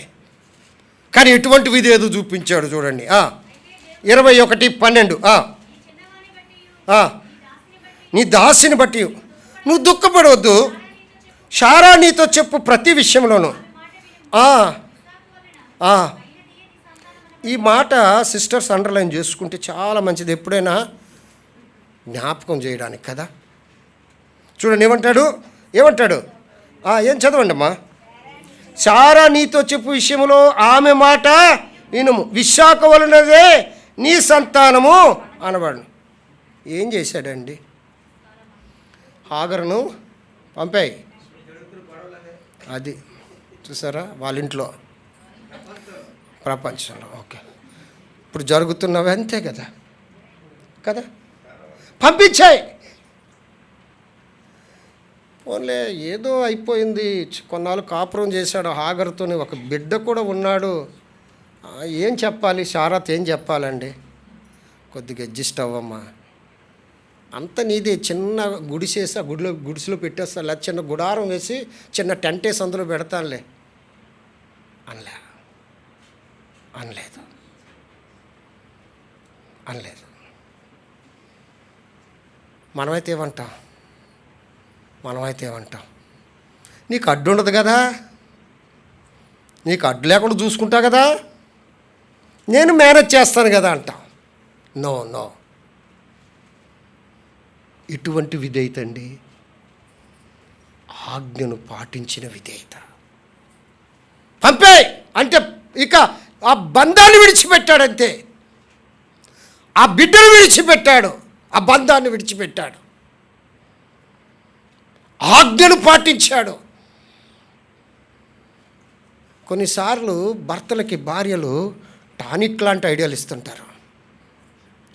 కానీ ఎటువంటి విధేయత చూపించాడు చూడండి. 21:12. నీ దాసిని బట్టి నువ్వు దుఃఖపడవద్దు, శారా నీతో చెప్పు ప్రతి విషయంలోనూ. ఈ మాట సిస్టర్స్ అండర్లైన్ చేసుకుంటే చాలా మంచిది, ఎప్పుడైనా జ్ఞాపకం చేయడానికి కదా. చూడండి ఏమంటాడు ఏం చదవండి అమ్మా. శారా నీతో చెప్పు విషయంలో ఆమె మాట వినుము, విశాఖ వలనదే నీ సంతానము అనబడు. ఏం చేశాడండి? హాగరును పంపాయి. అది చూసారా, వాళ్ళ ఇంట్లో, ప్రపంచంలో. ఓకే, ఇప్పుడు జరుగుతున్నవి అంతే కదా పంపించాయి. ఓన్లే ఏదో అయిపోయింది, కొన్నాళ్ళు కాపురం చేశాడు హాగరుతోని, ఒక బిడ్డ కూడా ఉన్నాడు. ఏం చెప్పాలి, శారాత్ ఏం చెప్పాలండి? కొద్దిగా అడ్జస్ట్ అవ్వమ్మా, అంత నీదే. చిన్న గుడిసేసి ఆ గుడిసెలో పెట్టేస్తా, లేదా చిన్న గుడారం వేసి చిన్న టెంట్ వేసి అందులో పెడతానులే అనలేదు. మనమైతే ఏమంటాం? నీకు అడ్డు ఉండదు కదా, నీకు అడ్డు లేకుండా చూసుకుంటా కదా, నేను మేనేజ్ చేస్తాను కదా అంటాం. నో, ఇటువంటి విధేయత అండి, ఆజ్ఞను పాటించిన విధేయత. పంపే అంటే ఇక ఆ బంధాన్ని విడిచిపెట్టాడంతే, ఆ బిడ్డను విడిచిపెట్టాడు, ఆ బంధాన్ని విడిచిపెట్టాడు, ఆజ్ఞను పాటించాడు. కొన్నిసార్లు భర్తలకి భార్యలు టానిక్ లాంటి ఐడియాలు ఇస్తుంటారు,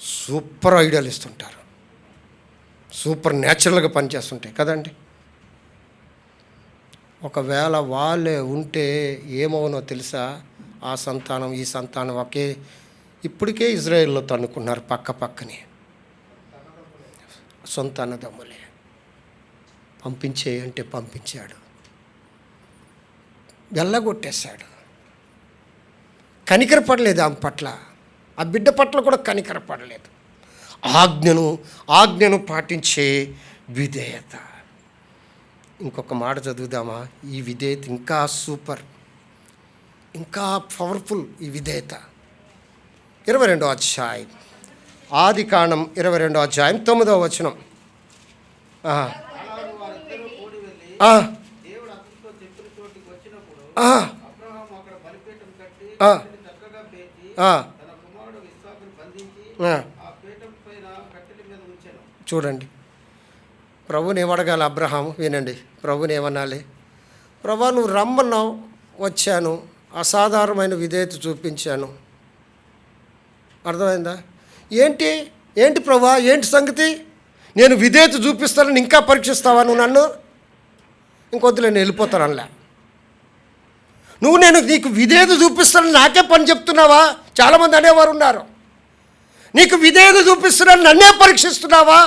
సూపర్ ఐడియాలు ఇస్తుంటారు, సూపర్ న్యాచురల్గా పనిచేస్తుంటాయి కదండి. ఒకవేళ వాళ్ళే ఉంటే ఏమవునో తెలుసా? ఆ సంతానం ఈ సంతానం ఇప్పటికే ఇజ్రాయెల్లో తన్నుకున్నారు పక్కనే, సొంత అన్నదమ్ములే. పంపించేయంటే పంపించాడు, వెళ్ళగొట్టేశాడు. కనికరపడలేదు ఆమె పట్ల, ఆ బిడ్డ పట్ల కూడా కనికరపడలేదు. ఆజ్ఞను పాటించే విధేయత. ఇంకొక మాట చదువుదామా? ఈ విధేయత ఇంకా సూపర్, ఇంకా పవర్ఫుల్. ఈ విధేయత 22వ అధ్యాయం, ఆదికాండం 22వ అధ్యాయం 9వ వచనం. చూడండి, ప్రభుని ఏమడగాలి అబ్రహాము? వినండి, ప్రభుని ఏమనాలి? ప్రభా, నువ్వు రమ్మన్నావు, వచ్చాను, అసాధారణమైన విధేయత చూపించాను. అర్థమైందా? ఏంటి ప్రభా, ఏంటి సంగతి? నేను విధేయత చూపిస్తానని ఇంకా పరీక్షిస్తావా నువ్వు నన్ను? ఇంకొద్దులే, నేను వెళ్ళిపోతాను అనలే. నేను నీకు విధేయత చూపిస్తానని నాకే పని చెప్తున్నావా? చాలామంది అనేవారు ఉన్నారు, నీకు విధేయత చూపిస్తున్నాను నన్నే పరీక్షిస్తున్నావా?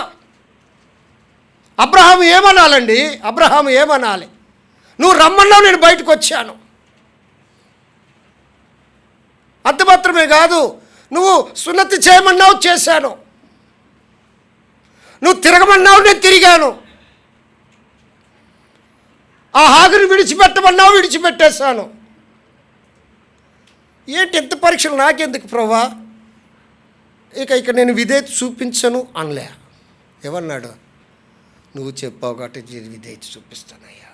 అబ్రహాము ఏమనాలి? నువ్వు రమ్మన్నావు, నేను బయటకు వచ్చాను. అంత మాత్రమే కాదు, నువ్వు సున్నతి చేయమన్నావు, చేశాను. నువ్వు తిరగమన్నావు, నేను తిరిగాను. ఆ హాగరుని విడిచిపెట్టమన్నావు, విడిచిపెట్టేశాను. ఏంటి ఎంత పరీక్షలు నాకెందుకు ప్రభా, ఇక నేను విధేయత చూపించను అనలే. ఏమన్నాడు? నువ్వు చెప్పావు కాబట్టి విధేయత చూపిస్తానయ్యా.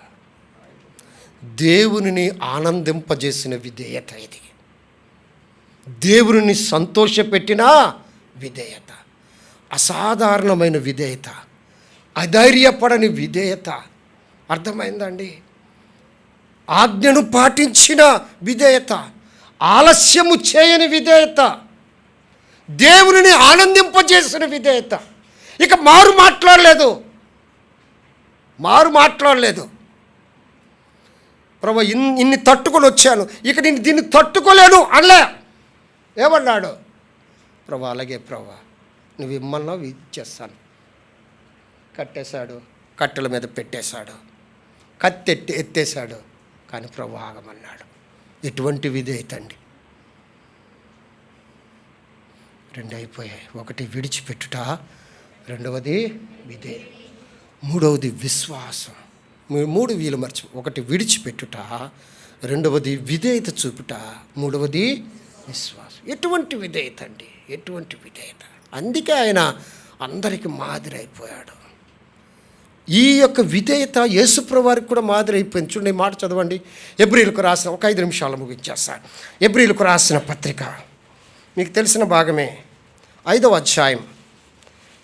దేవునిని ఆనందింపజేసిన విధేయత ఇది. దేవుని సంతోషపెట్టిన విధేయత, అసాధారణమైన విధేయత, అధైర్యపడని విధేయత. అర్థమైందండి? ఆజ్ఞను పాటించిన విధేయత, ఆలస్యము చేయని విధేయత, దేవునిని ఆనందింపజేసిన విధేయత. ఇక మారు మాట్లాడలేదు. ప్రభు ఇన్ని తట్టుకొని వచ్చాను, ఇక నేను దీన్ని తట్టుకోలేను అనలే. ఏమన్నాడు? ప్రభు అలాగే ప్రభు, నువ్వు ఇమ్మన్నావు ఇచ్చేస్తాను. కట్టేశాడు, కట్టెల మీద పెట్టేశాడు, కత్తి ఎత్తేశాడు. కానీ ప్రభు ఆగమన్నాడు. ఎటువంటి విధేయత అండి! 2 అయిపోయాయి. 1 విడిచిపెట్టుట, 2వది విధేయత, 3వది విశ్వాసం. 3 వీలు మర్చి, 1 విడిచిపెట్టుట, 2వది విధేయత చూపుట, 3వది విశ్వాసం. ఎటువంటి విధేయత అండి! ఎటువంటి విధేయత! అందుకే ఆయన అందరికీ మాదిరి అయిపోయాడు. ఈ యొక్క విధేయత యేసుప్రభు వారికి కూడా మాదిరి అయిపోయింది. చూడండి, మాట చదవండి. హెబ్రీయులకు రాసిన, ఒక 5 నిమిషాలు ముగించేస్తాను. హెబ్రీయులకు రాసిన పత్రిక మీకు తెలిసిన భాగమే. 5వ అధ్యాయం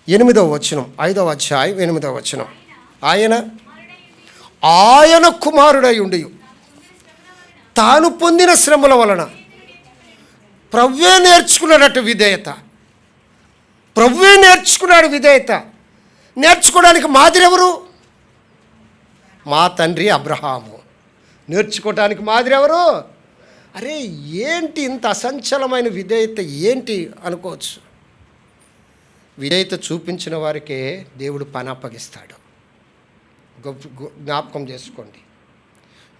8వ వచనం. 5వ అధ్యాయం 8వ వచనం. ఆయన కుమారుడై ఉండి తాను పొందిన శ్రమల వలన ప్రభువే నేర్చుకున్నాడట విధేయత. ప్రభువే నేర్చుకున్నాడు విధేయత. నేర్చుకోవడానికి మాదిరి ఎవరు? మా తండ్రి అబ్రహాము. నేర్చుకోవడానికి మాదిరి ఎవరు? అరే ఏంటి ఇంత అసంచలమైన విధేయత ఏంటి అనుకోవచ్చు. విధేయత చూపించిన వారికే దేవుడు పని అప్పగిస్తాడు. జ్ఞాపకం చేసుకోండి.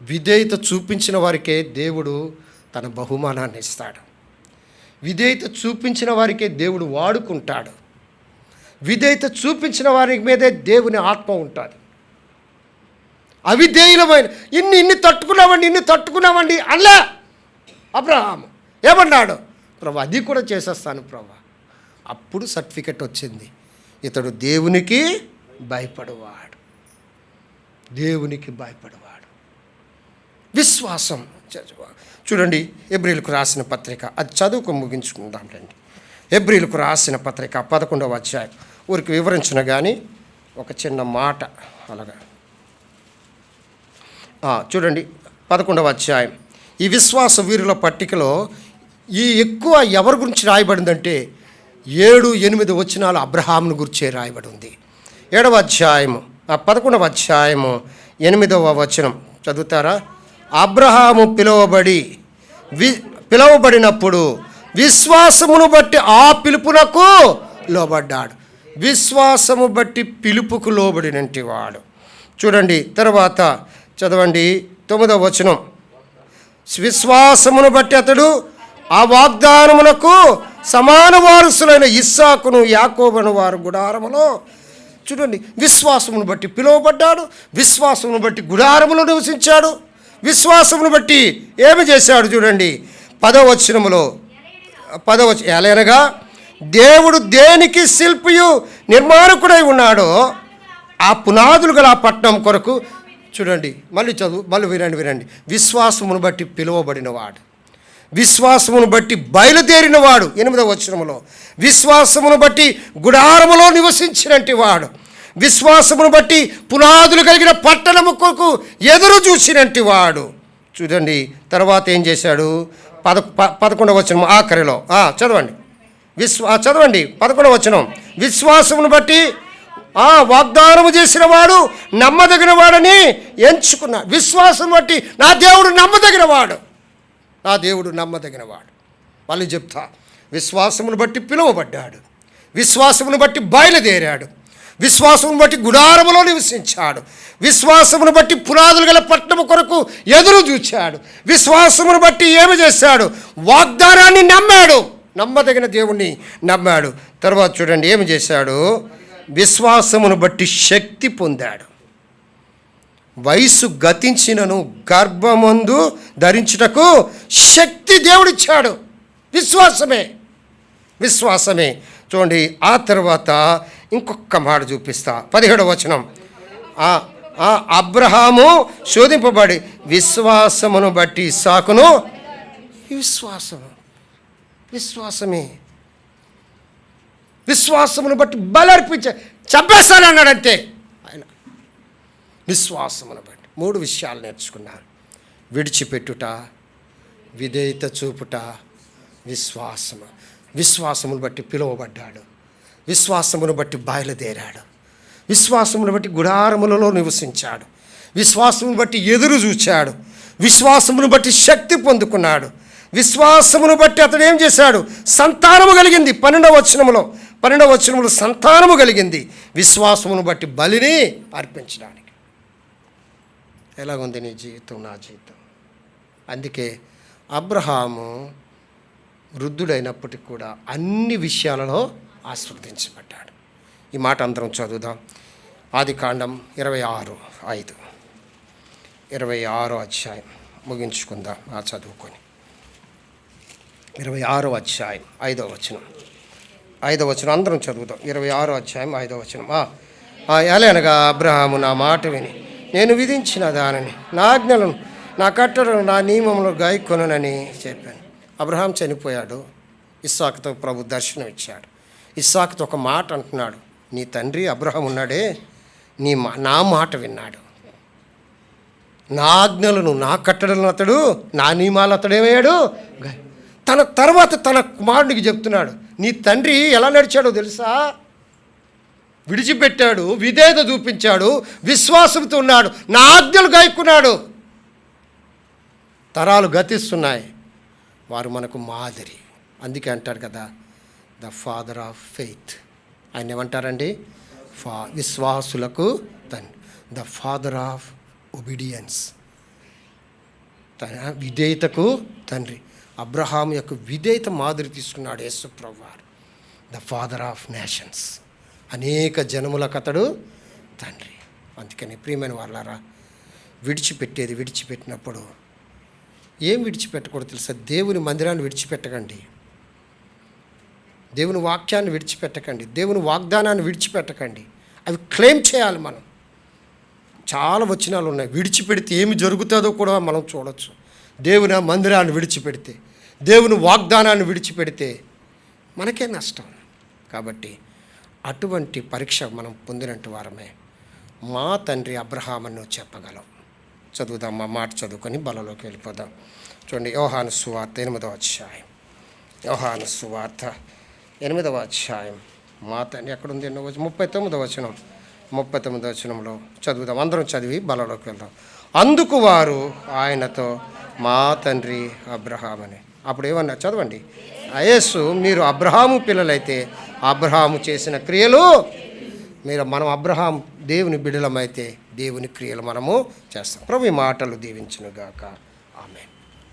విధేయత చూపించిన వారికే దేవుడు తన బహుమానాన్ని ఇస్తాడు. విధేయత చూపించిన వారికే దేవుడు వాడుకుంటాడు. విధేయత చూపించిన వారి మీదే దేవుని ఆత్మ ఉంటుంది. అవిధేయులమైన ఇన్ని తట్టుకున్నామండి అలా అబ్రహాము ఏమన్నాడు? ప్రభు అది కూడా చేసేస్తాను ప్రభు. అప్పుడు సర్టిఫికెట్ వచ్చింది, ఇతడు దేవునికి భయపడేవాడు. విశ్వాసం. చూడండి, హెబ్రీయులకు రాసిన పత్రిక, అది చదువుకు ముగించుకుందాం రండి. హెబ్రీయులకు రాసిన పత్రిక 11వ అధ్యాయం. ఊరికి వివరించిన కానీ ఒక చిన్న మాట అలాగా చూడండి. 11వ అధ్యాయం. ఈ విశ్వాస వీరుల పట్టికలో ఈ ఎక్కువ ఎవరి గురించి రాయబడిందంటే 7, 8 వచనాలు అబ్రహామును గురించే రాయబడి ఉంది. 7వ అధ్యాయము 11వ అధ్యాయము 8వ వచనం చదువుతారా? అబ్రహాము పిలువబడినప్పుడు విశ్వాసమును బట్టి ఆ పిలుపునకు లోబడ్డాడు. విశ్వాసము బట్టి పిలుపుకు లోబడినంటి వాడు. చూడండి, తర్వాత చదవండి 9వ వచనం. విశ్వాసమును బట్టి అతడు ఆ వాగ్దానమునకు సమాన వారసులైన ఇస్సాకును యాకోబును వారు గుడారములో, చూడండి, విశ్వాసమును బట్టి పిలువబడ్డాడు. విశ్వాసమును బట్టి గుడారములో నివసించాడు. విశ్వాసమును బట్టి ఏమి చేశాడు? చూడండి 10వ వచనములో, 10వ వచనం. ఎలాగనగా దేవుడు దేనికి శిల్పియు నిర్మాణకుడై ఉన్నాడో ఆ పునాదులు గల ఆ పట్టణం కొరకు, చూడండి, మళ్ళీ వినండి. విశ్వాసమును బట్టి పిలువబడినవాడు, విశ్వాసమును బట్టి బయలుదేరినవాడు. 8వ వచనములో విశ్వాసమును బట్టి గుడారములో నివసించినట్టి వాడు, విశ్వాసమును బట్టి పునాదులు కలిగిన పట్టణము కొరకు ఎదురు చూసినట్టి వాడు. చూడండి, తర్వాత ఏం చేశాడు? 11వ వచనం ఆఖరిలో చదవండి. చదవండి 11వ వచనం. విశ్వాసమును బట్టి వాగ్దానము చేసిన వాడు నమ్మదగిన వాడని ఎంచుకున్నాడు. విశ్వాసం బట్టి నా దేవుడు నమ్మదగిన వాడు. మళ్ళీ చెప్తా, విశ్వాసమును బట్టి పిలువబడ్డాడు, విశ్వాసమును బట్టి బయలుదేరాడు, విశ్వాసమును బట్టి గుడారములో నివసించాడు, విశ్వాసమును బట్టి పునాదులు గల పట్టణము కొరకు ఎదురు చూచాడు, విశ్వాసమును బట్టి ఏమి చేశాడు? వాగ్దానాన్ని నమ్మాడు, నమ్మదగిన దేవుణ్ణి నమ్మాడు. తర్వాత చూడండి ఏమి చేశాడు? విశ్వాసమును బట్టి శక్తి పొందాడు. వయసు గతించినను గర్భమందు ధరించుటకు శక్తి దేవుడిచ్చాడు. విశ్వాసమే. చూడండి, ఆ తర్వాత ఇంకొక మాట చూపిస్తా. 17వ వచనం. అబ్రహాము శోధింపబడి విశ్వాసమును బట్టి ఇస్సాకును, విశ్వాసమును బట్టి బలర్పించ చంపేస్తానన్నాడు అంతే. ఆయన విశ్వాసమును బట్టి 3 విషయాలు నేర్చుకున్నారు: విడిచిపెట్టుట, విధేయత చూపుట, విశ్వాసమును బట్టి పిలువబడ్డాడు, విశ్వాసమును బట్టి బయలుదేరాడు, విశ్వాసమును బట్టి గుడారములలో నివసించాడు, విశ్వాసమును బట్టి ఎదురు చూచాడు, విశ్వాసమును బట్టి శక్తి పొందుకున్నాడు, విశ్వాసమును బట్టి అతడు ఏం చేశాడు? సంతానము కలిగింది. 12వ వచనములో సంతానము కలిగింది విశ్వాసమును బట్టి బలిని అర్పించడానికి. ఎలాగుంది నీ జీవితం, నా జీవితం? అందుకే అబ్రహాము వృద్ధుడైనప్పటికీ కూడా అన్ని విషయాలలో ఆశీర్వదించబడ్డాడు. ఈ మాట అందరం చదువుదాం. ఆదికాండం 26 అధ్యాయం ముగించుకుందాం ఆ చదువుకొని. 26వ అధ్యాయం 5వ వచనం అందరం చదువుదాం. 26వ అధ్యాయం 5వ వచనం. ఎలాగనగా అబ్రహాము నా మాట విని నేను విధించిన దానిని, నా ఆజ్ఞలను, నా కట్టడలను, నా నియమములను గాయకొనని చెప్పాను. అబ్రహాం చనిపోయాడు. ఇస్సాకుతో ప్రభు దర్శనం ఇచ్చాడు. ఇస్సాకుతో ఒక మాట అంటున్నాడు, నీ తండ్రి అబ్రహాం ఉన్నాడే, నా మాట విన్నాడు, నా ఆజ్ఞలను, నా కట్టడలను అతడు, నా నియమాలు అతడేమయ్యాడు. తన తర్వాత తన కుమారుడికి చెప్తున్నాడు, నీ తండ్రి ఎలా నడిచాడో తెలుసా? విడిచిపెట్టాడు, విధేయత చూపించాడు, విశ్వాసంతో ఉన్నాడు, నా ఆజ్ఞలు గాయకున్నాడు. తరాలు గతిస్తున్నాయి, వారు మనకు మాదిరి. అందుకే అంటాడు కదా, ద ఫాదర్ ఆఫ్ ఫెయిత్. ఆయన ఏమంటారండి? విశ్వాసులకు తండ్రి, ద ఫాదర్ ఆఫ్ ఒబీడియన్స్, తన విధేయతకు తండ్రి. అబ్రహాం యొక్క విధేయత మాదిరి తీసుకున్నాడు యేసు ప్రభువారు. ద ఫాదర్ ఆఫ్ నేషన్స్, అనేక జనములకు అతడు తండ్రి. అందుకని ప్రియమైన వాళ్ళారా, విడిచిపెట్టినప్పుడు ఏం విడిచిపెట్టకూడదు తెలుసా? దేవుని మందిరాన్ని విడిచిపెట్టకండి, దేవుని వాక్యాన్ని విడిచిపెట్టకండి, దేవుని వాగ్దానాన్ని విడిచిపెట్టకండి. అవి క్లెయిమ్ చేయాలి మనం. చాలా వచనాలు ఉన్నాయి, విడిచిపెడితే ఏమి జరుగుతుందో కూడా మనం చూడవచ్చు. దేవుని మందిరాన్ని విడిచిపెడితే, దేవుని వాగ్దానాన్ని విడిచిపెడితే మనకే నష్టం. కాబట్టి అటువంటి పరీక్ష మనం పొందినట్టు వారమే మా తండ్రి అబ్రహామను చెప్పగలం. చదువుదాం, మా మాట చదువుకొని బలలోకి వెళ్ళిపోదాం. చూడండి, యోహాను సువార్త 8వ అధ్యాయం. యోహాను సువార్త 8వ అధ్యాయం. మా తండ్రి ఎక్కడుంది? 39వ వచనం. 39వ వచనంలో చదువుదాం, అందరం చదివి బలలోకి వెళ్దాం. అందుకు వారు ఆయనతో, మా తండ్రి అబ్రహామని. అప్పుడు ఏమన్నా చదవండి. యేసు, మీరు అబ్రహాము పిల్లలైతే అబ్రహాము చేసిన క్రియలు మనం అబ్రహాం దేవుని బిడ్డలమైతే దేవుని క్రియలు మనము చేస్తాం. ప్రభు ఈ మాటలు దీవించునుగాక. ఆమేన్.